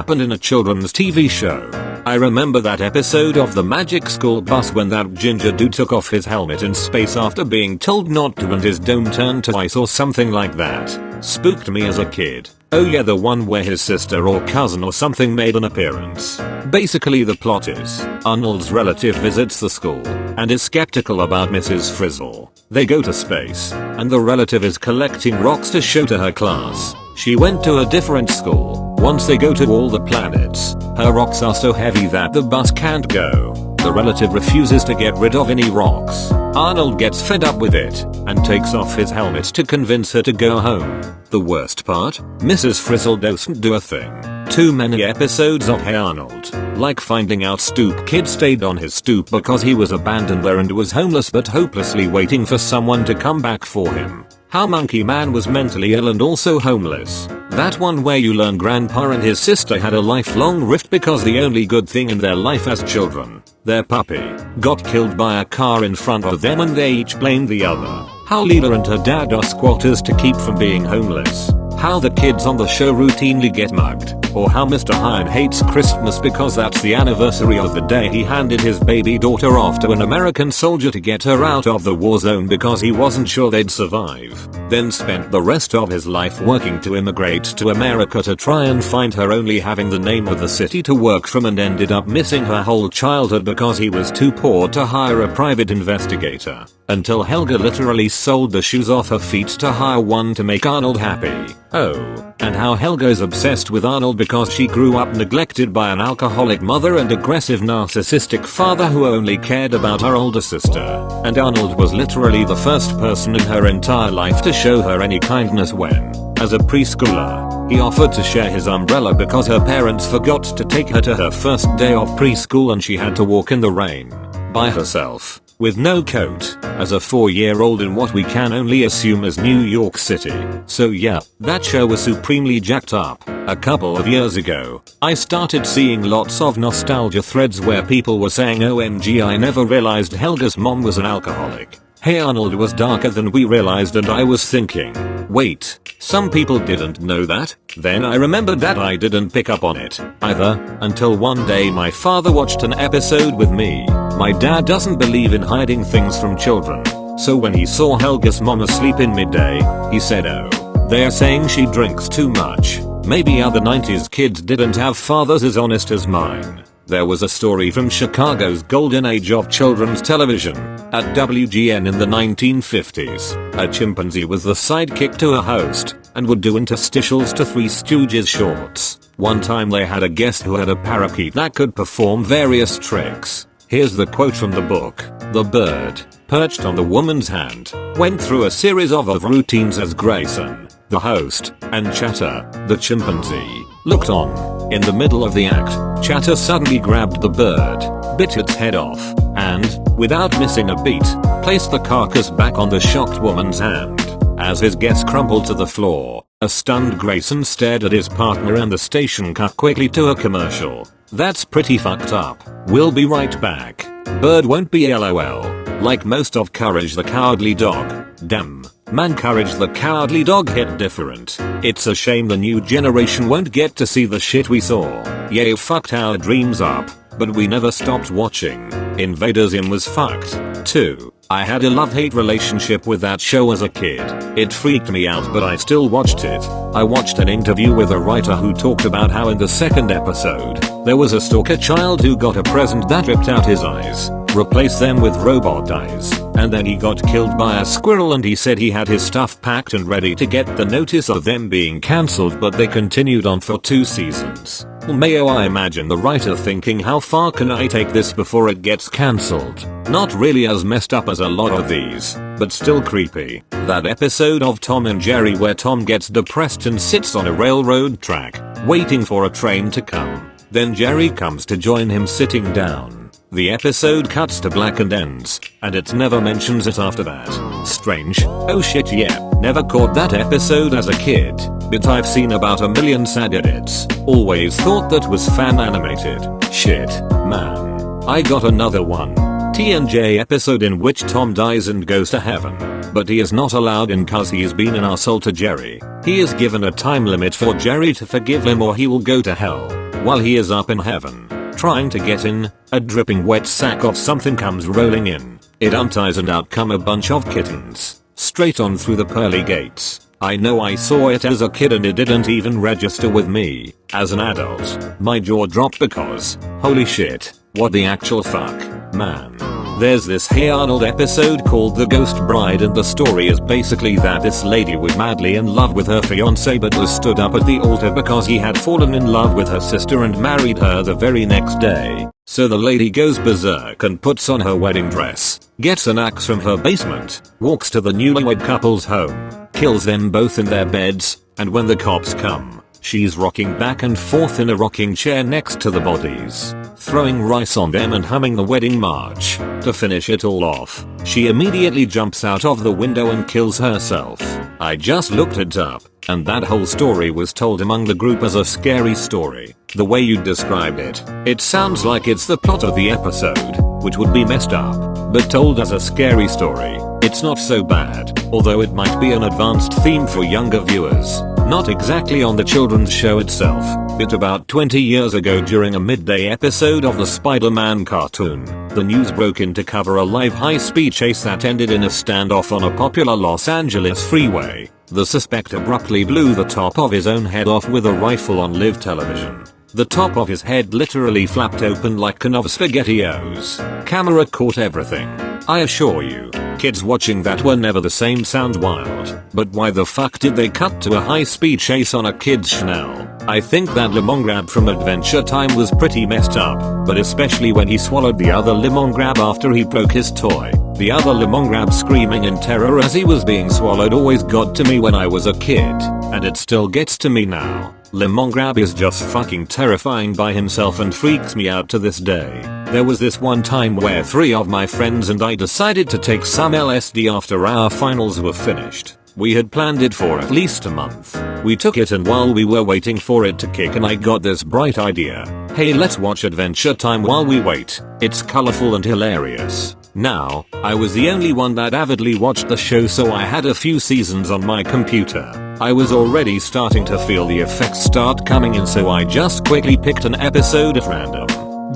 happened in a children's TV show. I remember that episode of the Magic School Bus when that ginger dude took off his helmet in space after being told not to and his dome turned to ice or something like that. Spooked me as a kid. Oh yeah, the one where his sister or cousin or something made an appearance. Basically the plot is, Arnold's relative visits the school and is skeptical about Mrs. Frizzle. They go to space and the relative is collecting rocks to show to her class. She went to a different school. Once they go to all the planets, her rocks are so heavy that the bus can't go. The relative refuses to get rid of any rocks. Arnold gets fed up with it and takes off his helmet to convince her to go home. The worst part? Mrs. Frizzle doesn't do a thing. Too many episodes of Hey Arnold, like finding out Stoop Kid stayed on his stoop because he was abandoned there and was homeless but hopelessly waiting for someone to come back for him. How Monkey Man was mentally ill and also homeless. That one where you learn Grandpa and his sister had a lifelong rift because the only good thing in their life as children, their puppy, got killed by a car in front of them and they each blamed the other. How Leela and her dad are squatters to keep from being homeless. How the kids on the show routinely get mugged. Or how Mr. Hyde hates Christmas because that's the anniversary of the day he handed his baby daughter off to an American soldier to get her out of the war zone because he wasn't sure they'd survive. Then spent the rest of his life working to immigrate to America to try and find her, only having the name of the city to work from, and ended up missing her whole childhood because he was too poor to hire a private investigator. Until Helga literally sold the shoes off her feet to hire one to make Arnold happy. Oh, and how Helga is obsessed with Arnold because she grew up neglected by an alcoholic mother and aggressive narcissistic father who only cared about her older sister. And Arnold was literally the first person in her entire life to show her any kindness when, as a preschooler, he offered to share his umbrella because her parents forgot to take her to her first day of preschool and she had to walk in the rain by herself, with no coat, as a 4-year-old in what we can only assume is New York City. So yeah, that show was supremely jacked up. A couple of years ago, I started seeing lots of nostalgia threads where people were saying, OMG, I never realized Helga's mom was an alcoholic. Hey Arnold was darker than we realized, and I was thinking, wait, some people didn't know that? Then I remembered that I didn't pick up on it either, until one day my father watched an episode with me. My dad doesn't believe in hiding things from children, so when he saw Helga's mom asleep in midday, he said, oh, they're saying she drinks too much. Maybe other 90s kids didn't have fathers as honest as mine. There was a story from Chicago's golden age of children's television, at WGN in the 1950s. A chimpanzee was the sidekick to a host, and would do interstitials to Three Stooges shorts. One time they had a guest who had a parakeet that could perform various tricks. Here's the quote from the book. The bird, perched on the woman's hand, went through a series of routines as Grayson, the host, and Chatter, the chimpanzee, looked on. In the middle of the act, Chatter suddenly grabbed the bird, bit its head off, and, without missing a beat, placed the carcass back on the shocked woman's hand. As his guest crumpled to the floor, a stunned Grayson stared at his partner and the station cut quickly to a commercial. That's pretty fucked up. We'll be right back. Bird won't be LOL. Like most of Courage the Cowardly Dog. Damn. Man, Courage the Cowardly Dog hit different. It's a shame the new generation won't get to see the shit we saw. Yeah, it fucked our dreams up, but we never stopped watching. Invader Zim was fucked, too. I had a love-hate relationship with that show as a kid. It freaked me out, but I still watched it. I watched an interview with a writer who talked about how in the second episode, there was a stalker child who got a present that ripped out his eyes, replaced them with robot eyes, and then he got killed by a squirrel, and he said he had his stuff packed and ready to get the notice of them being cancelled, but they continued on for 2 seasons. Mayo, I imagine the writer thinking, how far can I take this before it gets cancelled? Not really as messed up as a lot of these, but still creepy. That episode of Tom and Jerry where Tom gets depressed and sits on a railroad track, waiting for a train to come. Then Jerry comes to join him sitting down. The episode cuts to black and ends, and it never mentions it after that. Strange. Oh shit, yeah, never caught that episode as a kid, but I've seen about a million sad edits. Always thought that was fan animated. Shit, man. I got another one. TNJ episode in which Tom dies and goes to heaven, but he is not allowed in cause he's been an asshole to Jerry. He is given a time limit for Jerry to forgive him or he will go to hell. While he is up in heaven, trying to get in, a dripping wet sack of something comes rolling in. It unties and out come a bunch of kittens, straight on through the pearly gates. I know I saw it as a kid and it didn't even register with me. As an adult, my jaw dropped because, holy shit, what the actual fuck, man. There's this Hey Arnold episode called The Ghost Bride, and the story is basically that this lady was madly in love with her fiance but was stood up at the altar because he had fallen in love with her sister and married her the very next day. So the lady goes berserk and puts on her wedding dress, gets an axe from her basement, walks to the newlywed couple's home, kills them both in their beds, and when the cops come, she's rocking back and forth in a rocking chair next to the bodies, throwing rice on them and humming the wedding march. To finish it all off, she immediately jumps out of the window and kills herself. I just looked it up, and that whole story was told among the group as a scary story. The way you described it, it sounds like it's the plot of the episode, which would be messed up, but told as a scary story, it's not so bad, although it might be an advanced theme for younger viewers. Not exactly on the children's show itself, but about 20 years ago during a midday episode of the Spider-Man cartoon, the news broke in to cover a live high-speed chase that ended in a standoff on a popular Los Angeles freeway. The suspect abruptly blew the top of his own head off with a rifle on live television. The top of his head literally flapped open like can of SpaghettiOs. Camera caught everything. I assure you, kids watching that were never the same. Sounds wild, but why the fuck did they cut to a high-speed chase on a kid's Chanel? I think that Lemongrab from Adventure Time was pretty messed up, but especially when he swallowed the other Lemongrab after he broke his toy. The other Lemongrab screaming in terror as he was being swallowed always got to me when I was a kid, and it still gets to me now. Lemongrab is just fucking terrifying by himself and freaks me out to this day. There was this one time where 3 of my friends and I decided to take some LSD after our finals were finished. We had planned it for at least a month. We took it, and while we were waiting for it to kick in, I got this bright idea. Hey, let's watch Adventure Time while we wait. It's colorful and hilarious. Now, I was the only one that avidly watched the show, so I had a few seasons on my computer. I was already starting to feel the effects start coming in, so I just quickly picked an episode at random.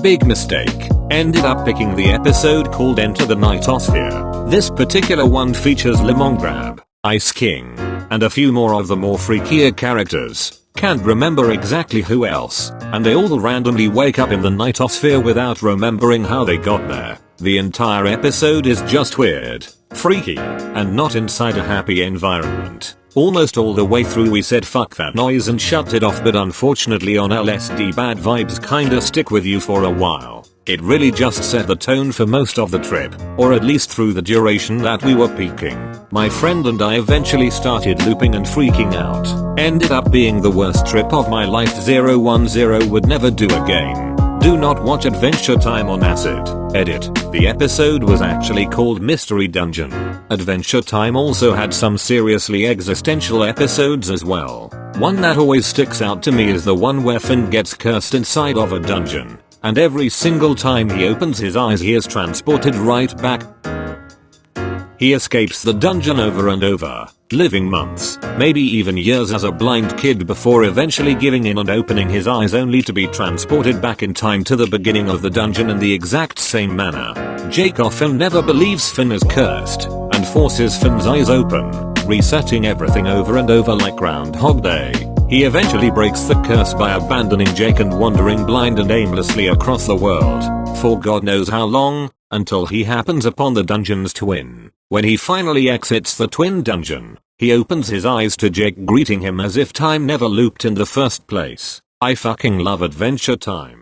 Big mistake. Ended up picking the episode called Enter the Nightosphere. This particular one features Lemongrab, Ice King, and a few more of the more freakier characters. Can't remember exactly who else, and they all randomly wake up in the Nightosphere without remembering how they got there. The entire episode is just weird, freaky, and not inside a happy environment. Almost all the way through we said fuck that noise and shut it off, but unfortunately on LSD bad vibes kinda stick with you for a while. It really just set the tone for most of the trip, or at least through the duration that we were peaking. My friend and I eventually started looping and freaking out. Ended up being the worst trip of my life. 010 would never do again. Do not watch Adventure Time on acid. Edit. The episode was actually called Mystery Dungeon. Adventure Time also had some seriously existential episodes as well. One that always sticks out to me is the one where Finn gets cursed inside of a dungeon, and every single time he opens his eyes he is transported right back. He escapes the dungeon over and over, living months, maybe even years as a blind kid before eventually giving in and opening his eyes only to be transported back in time to the beginning of the dungeon in the exact same manner. Jake often never believes Finn is cursed, and forces Finn's eyes open, resetting everything over and over like Groundhog Day. He eventually breaks the curse by abandoning Jake and wandering blind and aimlessly across the world, for God knows how long, until he happens upon the dungeon's twin. When he finally exits the twin dungeon, he opens his eyes to Jake greeting him as if time never looped in the first place. I fucking love Adventure Time.